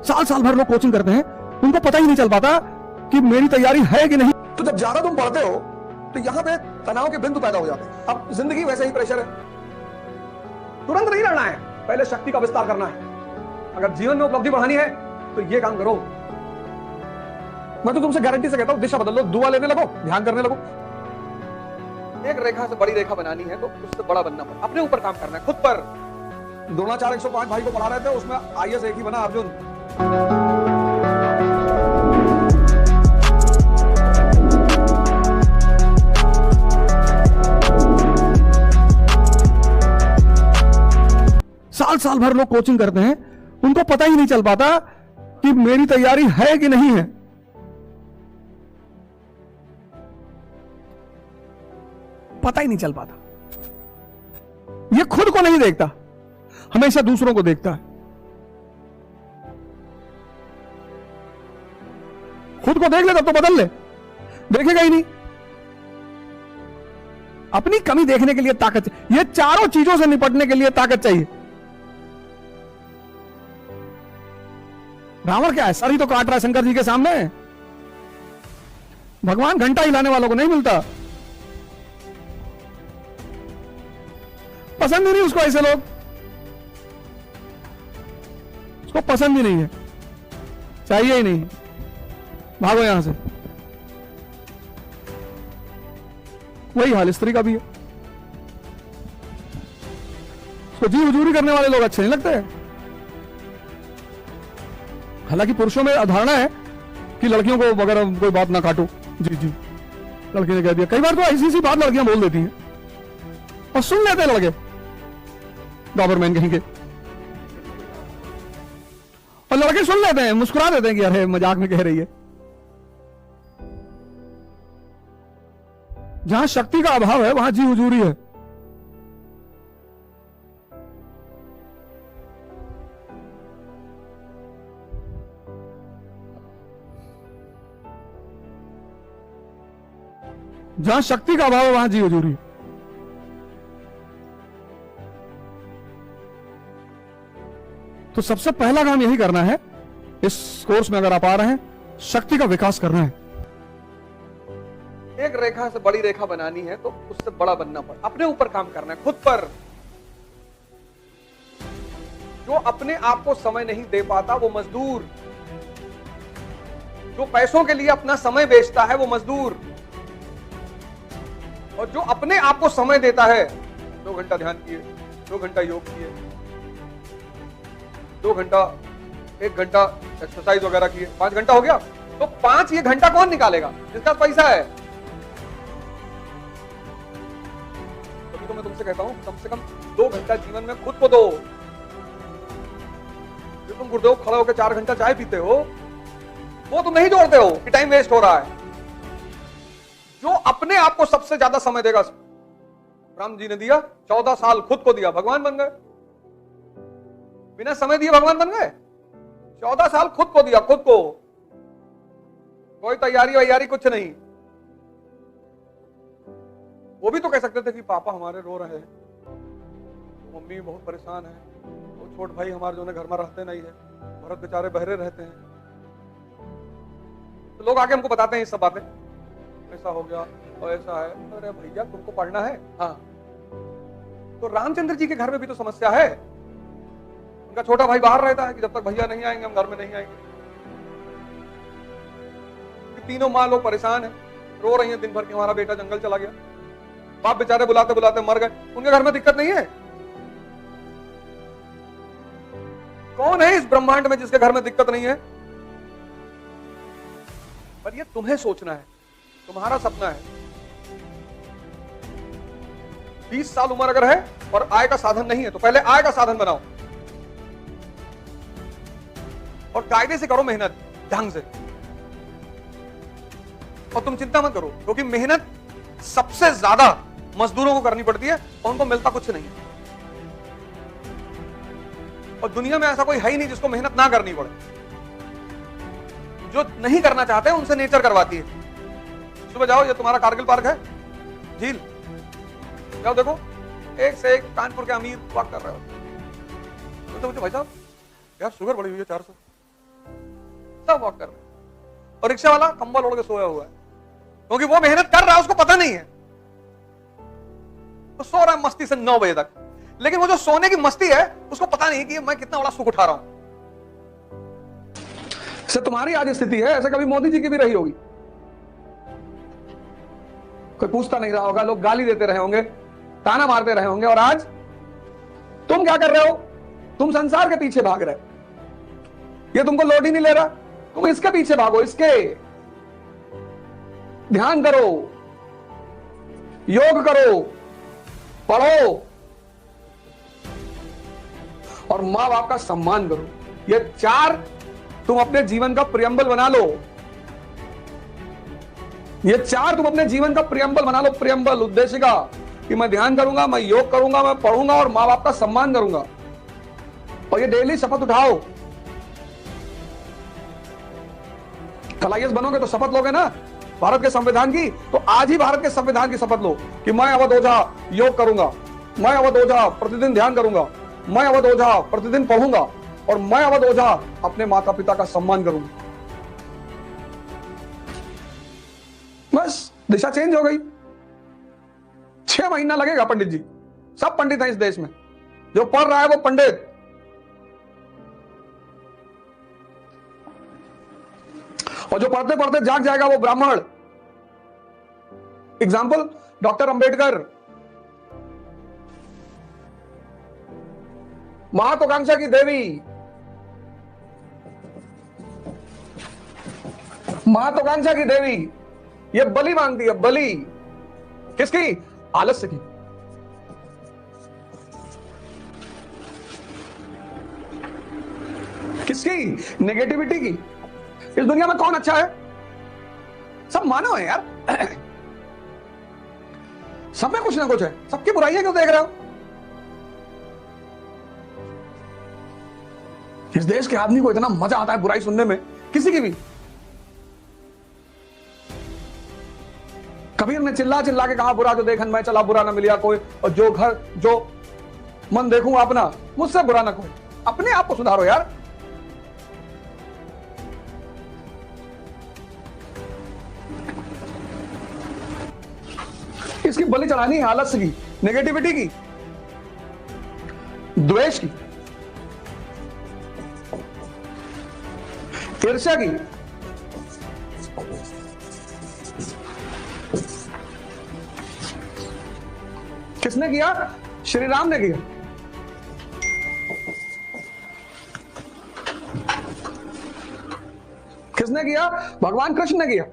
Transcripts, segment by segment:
साल साल भर लोग कोचिंग करते हैं, उनको पता ही नहीं चल पाता कि मेरी तैयारी है कि नहीं। तो जब ज्यादा तुम पढ़ते हो तो यहां पे तनाव के बिंदु पैदा हो जाते हैं। अब जिंदगी वैसे ही प्रेशर है, तुरंत नहीं लड़ना है, पहले शक्ति का विस्तार करना है। अगर जीवन में उपलब्धि बढ़ानी है तो ये काम करो। मैं तो तुमसे गारंटी से कहता हूं, दिशा बदल लो, दुआ लेने लगो, ध्यान करने लगो। एक रेखा से बड़ी रेखा बनानी है तो उससे बड़ा बनना पड़ेगा। अपने ऊपर काम करना है, खुद पर। द्रोणाचार्य 105 भाई को पढ़ा रहे थे, उसमें आईएएस एक ही बना, अर्जुन। साल साल भर लोग कोचिंग करते हैं, उनको पता ही नहीं चल पाता कि मेरी तैयारी है कि नहीं है। पता ही नहीं चल पाता। ये खुद को नहीं देखता, हमेशा दूसरों को देखता है। खुद को देख ले तब तो बदल ले, देखेगा ही नहीं। अपनी कमी देखने के लिए ताकत चाहिए। ये चारों चीजों से निपटने के लिए ताकत चाहिए। रावण क्या है, सर ही तो काट रहा है शंकर जी के सामने। भगवान घंटा हिलाने वालों को नहीं मिलता। पसंद ही नहीं उसको, ऐसे लोग उसको पसंद ही नहीं है, चाहिए ही नहीं। भागो यहां से। वही हाल स्त्री का भी है। उसको जी हुजूरी करने वाले लोग अच्छे नहीं लगते हैं। हालांकि पुरुषों में धारणा है कि लड़कियों को अगर कोई बात ना काटो, जी जी लड़की ने कह दिया। कई बार तो ऐसी सी बात लड़कियां बोल देती हैं और सुन लेते हैं लड़के, डॉबरमैन कहेंगे। और लड़के सुन लेते हैं, मुस्कुरा देते हैं कि अरे मजाक में कह रही है। जहां शक्ति का अभाव है वहां जी हुजूरी है। जहां शक्ति का अभाव है वहां जी हुजूरी है। तो सबसे पहला काम यही करना है, इस कोर्स में अगर आप आ रहे हैं, शक्ति का विकास करना है। एक रेखा से बड़ी रेखा बनानी है तो उससे बड़ा बनना पड़ेगा। अपने ऊपर काम करना है, खुद पर। जो अपने आप को समय नहीं दे पाता वो मजदूर, जो पैसों के लिए अपना समय बेचता है वो मजदूर, और जो अपने आप को समय देता है, 2 घंटा ध्यान किए, 2 घंटा योग किए, 2 घंटा 1 घंटा एक्सरसाइज वगैरह किए, 5 घंटा हो गया, तो 5 ये घंटा कौन निकालेगा जिसका पैसा है। तभी तो मैं तुमसे कहता हूं कम से कम 2 घंटा जीवन में खुद को दो। जो तुम गुरुदेव खड़े होकर 4 घंटा चाय पीते हो, वो तुम नहीं जोड़ते हो कि टाइम वेस्ट हो रहा है। जो अपने आप को सबसे ज्यादा समय देगा, राम जी ने दिया 14 साल खुद को दिया, भगवान बन गए। बिना समय दिए भगवान बन गए। 14 साल खुद को दिया, खुद को। कोई तैयारी वैयारी कुछ नहीं। वो भी तो कह सकते थे कि पापा हमारे रो रहे हैं, तो मम्मी बहुत परेशान है, तो छोट भाई हमारे जो घर में रहते नहीं है, भरत बेचारे बहरे रहते हैं। तो लोग आके हमको बताते हैं ये सब बातें, ऐसा हो गया और ऐसा है। अरे भैया तुमको पढ़ना है, हाँ, तो रामचंद्र जी के घर में भी तो समस्या है। उनका छोटा भाई बाहर रहता है कि जब तक भैया नहीं आएंगे हम घर में नहीं आएंगे। तीनों माँ लोग परेशान है, रो रही हैं दिन भर कि हमारा बेटा जंगल चला गया। बाप बेचारे बुलाते बुलाते मर गए। उनके घर में दिक्कत नहीं है। कौन है इस ब्रह्मांड में जिसके घर में दिक्कत नहीं है? पर ये तुम्हें सोचना है, तुम्हारा सपना है। 20 साल उम्र अगर है और आय का साधन नहीं है तो पहले आय का साधन बनाओ और कायदे से करो मेहनत, ढंग से। और तुम चिंता मत करो, क्योंकि मेहनत सबसे ज्यादा मजदूरों को करनी पड़ती है और उनको मिलता कुछ नहीं। और दुनिया में ऐसा कोई है ही नहीं जिसको मेहनत ना करनी पड़े। जो नहीं करना चाहते हैं उनसे नेचर करवाती है। सुबह जाओ, ये तुम्हारा कारगिल पार्क है, झील, जाओ देखो, एक से एक कानपुर के अमीर वॉक कर रहे हो। तो भाई साहब यार शुगर बढ़ी हुई है 400, सब वॉक कर रहे हैं, और रिक्शा वाला कंबल ओढ़ के सोया हुआ है, क्योंकि वो मेहनत कर रहा है, उसको पता नहीं है, तो सो रहा है मस्ती से 9 बजे तक। लेकिन वो जो सोने की मस्ती है उसको पता नहीं कि मैं कितना बड़ा सुख उठा रहा हूं। से तुम्हारी आज स्थिति है, ऐसे कभी मोदी जी की भी रही होगी। कोई पूछता नहीं रहा होगा, लोग गाली देते रहे होंगे, ताना मारते रहे होंगे, और आज तुम क्या कर रहे हो? तुम संसार के पीछे भाग रहे हो, ये तुमको लोड ही नहीं ले रहा, तुम इसके पीछे भागो, इसके ध्यान करो, योग करो, पढ़ो, और मां बाप का सम्मान करो। ये 4 तुम अपने जीवन का प्रियम्बल बना लो, ये 4 तुम अपने जीवन का प्रियम्बल बना लो, प्रियम्बल, उद्देशिका, कि मैं ध्यान करूंगा, मैं योग करूंगा, मैं पढ़ूंगा और मां बाप का सम्मान करूंगा। और ये डेली शपथ उठाओ। कल आईएएस बनोगे तो शपथ लोगे ना भारत के संविधान की, तो आज ही भारत के संविधान की शपथ लो कि मैं अवध ओझा योग करूंगा, मैं अवध ओझा प्रतिदिन ध्यान करूंगा, मैं अवध ओझा प्रतिदिन पढ़ूंगा, और मैं अवध ओझा अपने माता पिता का सम्मान करूंगा। बस दिशा चेंज हो गई। 6 महीना लगेगा पंडित जी, सब पंडित हैं इस देश में, जो पढ़ रहा है वो पंडित, और जो पढ़ते पढ़ते जाग जाएगा वो ब्राह्मण। एग्जाम्पल डॉक्टर अंबेडकर, महत्वाकांक्षा की देवी, महत्वाकांक्षा की देवी, ये बलि मांगती है, बलि किसकी? आलस्य की। किसकी? नेगेटिविटी की। इस दुनिया में कौन अच्छा है? सब मानव है यार, सब में कुछ ना कुछ है, सबकी बुराइयां क्यों देख रहे हो? इस देश के आदमी को इतना मजा आता है बुराई सुनने में, किसी की भी। कबीर ने चिल्ला चिल्ला के कहा, बुरा जो देखन मैं चला बुरा ना मिलिया कोई, और जो घर जो मन देखूंगा अपना, मुझसे बुरा ना कोई। अपने आप को सुधारो यार। इसकी बलि चढ़ानी है आलस्य की, नेगेटिविटी की, द्वेष की, ईर्ष्या की, किसने किया? श्री राम ने किया। किसने किया? भगवान कृष्ण ने किया।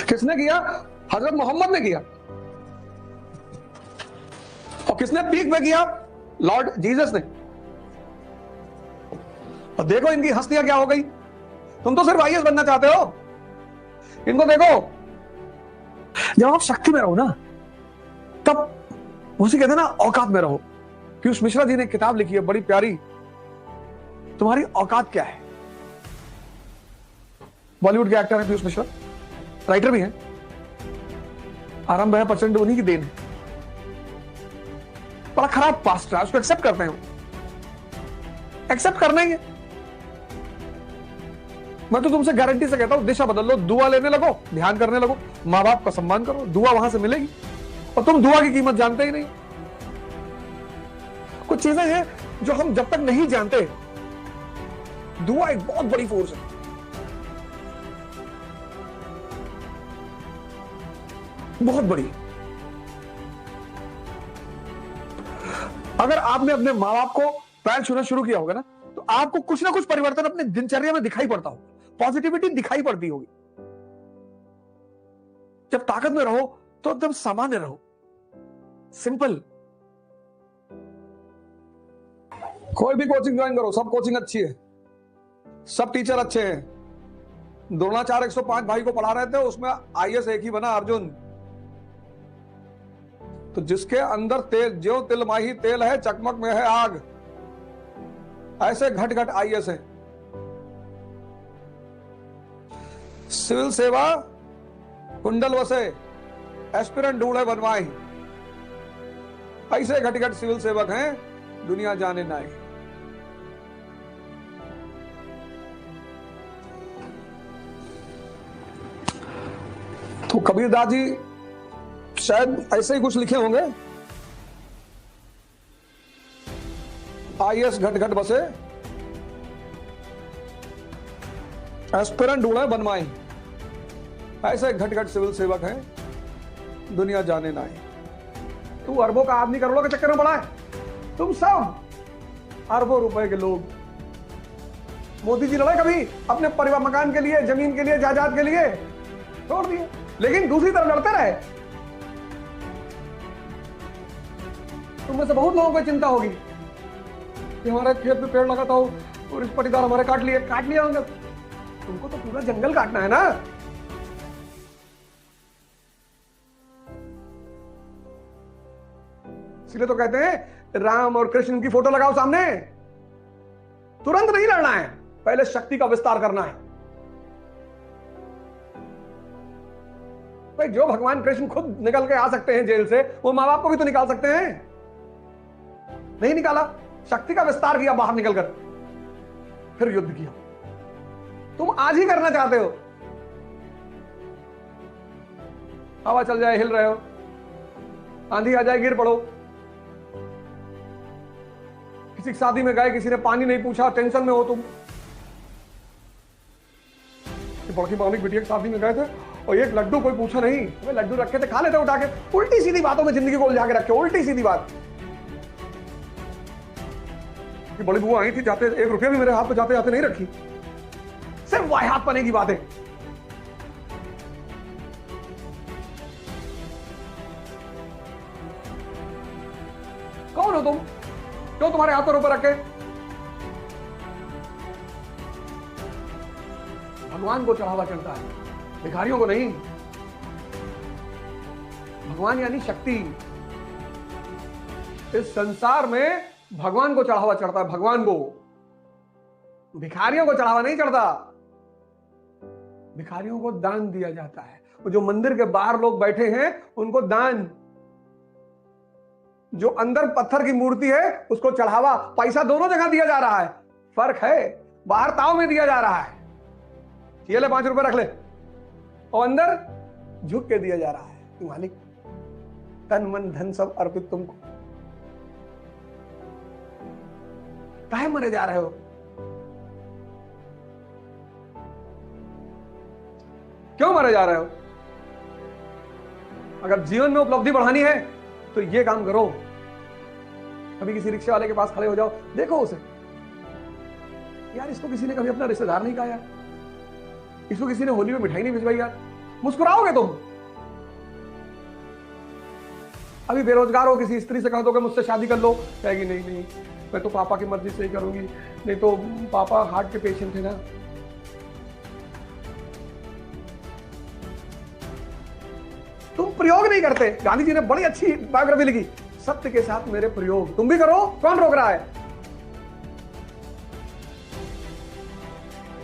किसने किया? हजरत मोहम्मद ने किया। और किसने पीक पे किया? लॉर्ड जीसस ने। और देखो इनकी हस्तियां क्या हो गई। तुम तो सिर्फ आईएएस बनना चाहते हो, इनको देखो। जब आप शक्ति में रहो ना, तब उसे कहते हैं ना औकात में रहो। पीयूष मिश्रा जी ने किताब लिखी है बड़ी प्यारी, तुम्हारी औकात क्या है। बॉलीवुड के एक्टर है पीयूष मिश्रा, राइटर भी है। आरंभ है प्रचंड उन्हीं की देन है। बड़ा खराब पास्ट है, उसको एक्सेप्ट करते हैं, एक्सेप्ट करना ही है। मैं तो तुमसे गारंटी से कहता हूं, दिशा बदल लो, दुआ लेने लगो, ध्यान करने लगो, मां बाप का सम्मान करो, दुआ वहां से मिलेगी। और तुम दुआ की कीमत जानते ही नहीं। कुछ चीजें हैं जो हम जब तक नहीं जानते, दुआ एक बहुत बड़ी फोर्स है। बहुत बड़ी। अगर आपने अपने मां बाप को पैर छूना शुरू किया होगा ना, तो आपको कुछ ना कुछ परिवर्तन अपने दिनचर्या में दिखाई पड़ता होगा, पॉजिटिविटी दिखाई पड़ती होगी। जब ताकत में रहो तो एकदम सामान्य रहो, सिंपल। कोई भी कोचिंग ज्वाइन करो, सब कोचिंग अच्छी है, सब टीचर अच्छे हैं। द्रोणाचार्य 105 भाई को पढ़ा रहे थे, उसमें आईएएस एक ही बना, अर्जुन। तो जिसके अंदर तेल, जो तिल माही तेल है, चकमक में है आग, ऐसे घट घट आईएएस है। सिविल सेवा कुंडल वसे, एस्पिरेंट ढूंढे बनवाई। ऐसे घटिघट सिविल सेवक हैं, दुनिया जाने ना। तो कबीरदास जी शायद ऐसे ही कुछ लिखे होंगे, आईएएस घट घट बसे, एस्पिरेंट ढूंढे बनवाए, ऐसे घट घट सिविल सेवक हैं, दुनिया जाने ना। तू अरबों का आदमी करोड़ों के चक्कर में पड़ा है। तुम सब अरबों रुपए के लोग। मोदी जी लड़े कभी अपने परिवार, मकान के लिए, जमीन के लिए, जायदाद के लिए? छोड़ दिए। लेकिन दूसरी तरफ लड़ते रहे। तुम में से बहुत लोगों को चिंता होगी कि हमारे खेत में पेड़ लगाता हूं और इस पटीदार हमारे काट लिया होंगे। तुमको तो पूरा जंगल काटना है ना। इसलिए तो कहते हैं राम और कृष्ण की फोटो लगाओ सामने। तुरंत नहीं लड़ना है, पहले शक्ति का विस्तार करना है। भाई जो भगवान कृष्ण खुद निकल के आ सकते हैं जेल से, वो मां बाप को भी तो निकाल सकते हैं। नहीं निकाला, शक्ति का विस्तार किया बाहर निकलकर, फिर युद्ध किया। तुम आज ही करना चाहते हो। हवा चल जाए, हिल रहे हो, आंधी आ जाए, गिर पड़ो। किसी की शादी में गए, किसी ने पानी नहीं पूछा, टेंशन में हो तुम। बड़की मामी की बिटिया की शादी में गए थे और एक लड्डू कोई पूछा नहीं, वे लड्डू रखे थे, खा लेते उठा के। उल्टी सीधी बातों में जिंदगी को उलझा के रखे, उल्टी सीधी बात। कि बड़ी बुआ आई थी, जाते 1 रुपया भी मेरे हाथ पे जाते जाते नहीं रखी। सिर्फ वाहियात पने की बातें। कौन हो तुम? क्यों तुम्हारे हाथ पर ऊपर रखे? भगवान को चढ़ावा चढ़ता है, भिखारियों को नहीं। भगवान यानी शक्ति। इस संसार में भगवान को चढ़ावा चढ़ता है, भगवान को। भिखारियों को चढ़ावा नहीं चढ़ता। भिखारियों को दान दिया जाता है। वो जो मंदिर के बाहर लोग बैठे हैं, उनको दान। जो अंदर पत्थर की मूर्ति है, उसको चढ़ावा। पैसा दोनों जगह दिया जा रहा है, फर्क है। बाहर ताव में दिया जा रहा है, ये ले 5 रुपए रख ले, और अंदर झुक के दिया जा रहा है कि मालिक तन मन धन सब अर्पित तुमको। काहे मरे जा रहे हो? क्यों मरे जा रहे हो? अगर जीवन में उपलब्धि बढ़ानी है तो ये काम करो। कभी किसी रिक्शा वाले के पास खड़े हो जाओ, देखो उसे, यार इसको किसी ने कभी अपना रिश्तेदार नहीं कहा यार, इसको किसी ने होली में मिठाई नहीं भिजवाई यार, मुस्कुराओगे तुम। अभी बेरोजगार हो, किसी स्त्री से कह दो कि मुझसे शादी कर लो, कहेगी नहीं नहीं मैं तो पापा की मर्जी से ही करूंगी, नहीं तो पापा हार्ट के पेशेंट है ना। तुम प्रयोग नहीं करते। गांधी जी ने बड़ी अच्छी बायोग्राफी लिखी, सत्य के साथ मेरे प्रयोग। तुम भी करो, कौन रोक रहा है?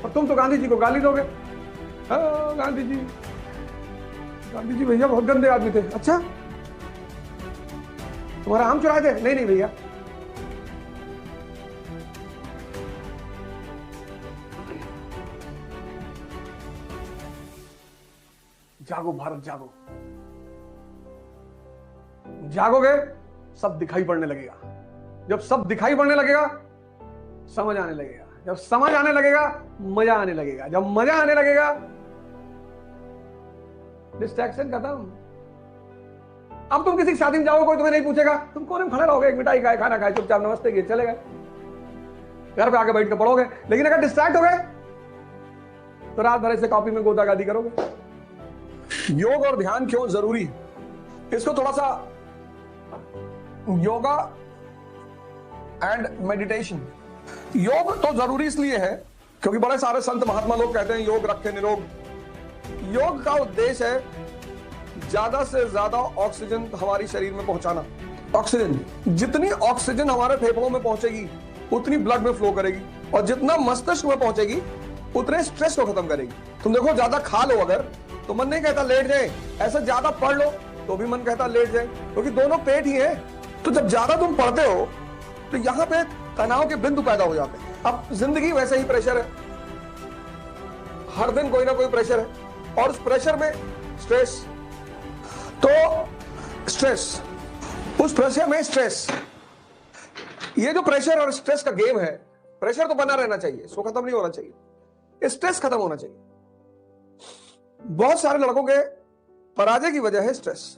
और तुम तो गांधी जी को गाली दोगे। हाँ गांधी जी भैया बहुत गंदे आदमी थे। अच्छा, तुम्हारा आम चुराए थे? नहीं नहीं भैया। जागो भारत, जागो। जागोगे, सब दिखाई पड़ने लगेगा। जब सब दिखाई पड़ने लगेगा, समझ आने लगेगा। जब समझ आने लगेगा, मजा आने लगेगा। जब मजा आने लगेगा, डिस्ट्रैक्शन खत्म। अब तुम किसी शादी में जाओगे, कोई तुम्हें नहीं पूछेगा, तुम कोने में खड़े रहोगे, एक मिठाई खाए, खाना खाए, चुपचाप नमस्ते किए चले गए, घर पे आके बैठ के पढ़ोगे। लेकिन अगर डिस्ट्रैक्ट हो गए तो रात भर ऐसे कॉपी में गोदागादी करोगे। योग और ध्यान क्यों जरूरी है, इसको थोड़ा सा योगा एंड मेडिटेशन। योग तो जरूरी इसलिए है क्योंकि बड़े सारे संत महात्मा लोग कहते हैं योग रखे निरोग। योग का उद्देश्य है ज्यादा से ज्यादा ऑक्सीजन हमारी शरीर में पहुंचाना। ऑक्सीजन, जितनी ऑक्सीजन हमारे फेफड़ों में पहुंचेगी उतनी ब्लड में फ्लो करेगी, और जितना मस्तिष्क में पहुंचेगी उतने स्ट्रेस को खत्म करेगी। तुम देखो, ज्यादा खा लो अगर तो मन नहीं कहता लेट जाए, ऐसा ज्यादा पढ़ लो तो भी मन कहता लेट जाए, क्योंकि दोनों पेट ही है। तो जब ज्यादा तुम पढ़ते हो तो यहां पे तनाव के बिंदु पैदा हो जाते हैं। अब जिंदगी वैसे ही प्रेशर है, हर दिन कोई ना कोई प्रेशर है, और उस प्रेशर में स्ट्रेस, तो स्ट्रेस, उस प्रेशर में स्ट्रेस, ये जो प्रेशर और स्ट्रेस का गेम है, प्रेशर तो बना रहना चाहिए, इसको खत्म नहीं होना चाहिए, स्ट्रेस खत्म होना चाहिए। बहुत सारे लड़कों के पराजय की वजह है स्ट्रेस।